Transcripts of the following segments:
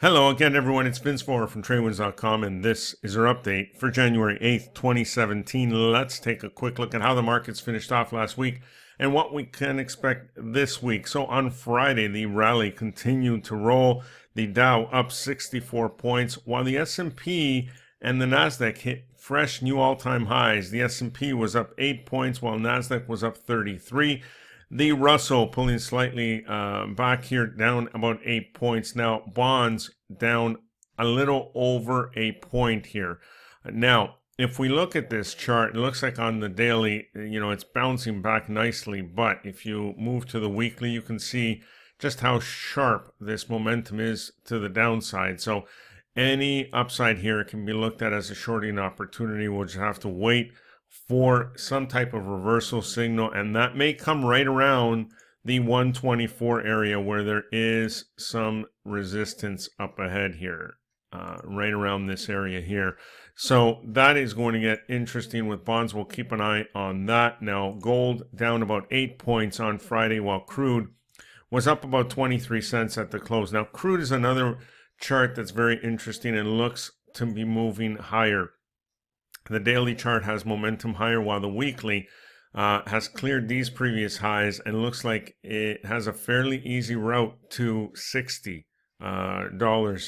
Hello again, everyone. It's Vince Moore from TradeWinds.com, and this is our update for January 8th, 2017. Let's take a quick look at how the markets finished off last week and what we can expect this week. So on Friday, the rally continued to roll. The Dow up 64 points, while the S&P and the Nasdaq hit fresh new all-time highs. The S&P was up 8 points, while Nasdaq was up 33. The Russell pulling slightly back here, down about 8 points. Now, bonds down a little over a point here. Now, if we look at this chart, it looks like on the daily, it's bouncing back nicely. But if you move to the weekly, you can see just how sharp this momentum is to the downside. So any upside here can be looked at as a shorting opportunity. We'll just have to wait for some type of reversal signal, and that may come right around the 124 area where there is some resistance up ahead here, right around this area here. So that is going to get interesting with bonds. We'll keep an eye on that. Now, gold down about 8 points on Friday, while crude was up about 23 cents at the close. Now, crude is another chart that's very interesting and looks to be moving higher. The daily chart has momentum higher, while the weekly has cleared these previous highs and looks like it has a fairly easy route to $60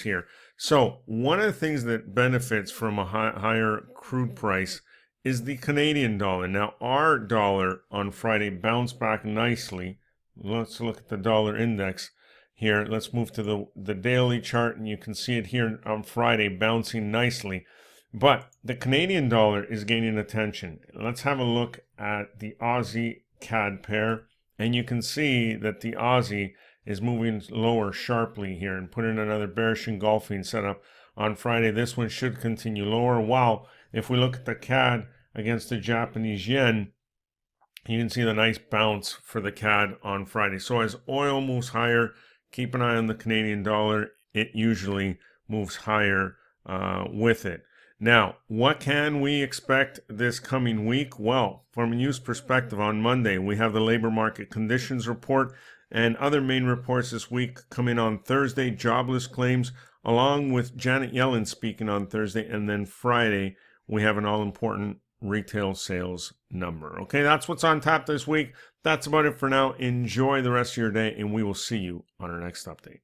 here. So one of the things that benefits from a higher crude price is the Canadian dollar. Now, our dollar on Friday bounced back nicely. Let's look at the dollar index here. Let's move to the daily chart, and you can see it here on Friday bouncing nicely. But the Canadian dollar is gaining attention. Let's have a look at the Aussie CAD pair, and you can see that the Aussie is moving lower sharply here and putting another bearish engulfing setup on Friday. This one should continue lower, while if we look at the CAD against the Japanese yen, you can see the nice bounce for the CAD on Friday. So as oil moves higher, keep an eye on the Canadian dollar. It usually moves higher with it. Now, what can we expect this coming week? Well, from a news perspective, on Monday, we have the labor market conditions report and other main reports this week coming on Thursday, jobless claims, along with Janet Yellen speaking on Thursday. And then Friday, we have an all-important retail sales number. Okay, that's what's on tap this week. That's about it for now. Enjoy the rest of your day, and we will see you on our next update.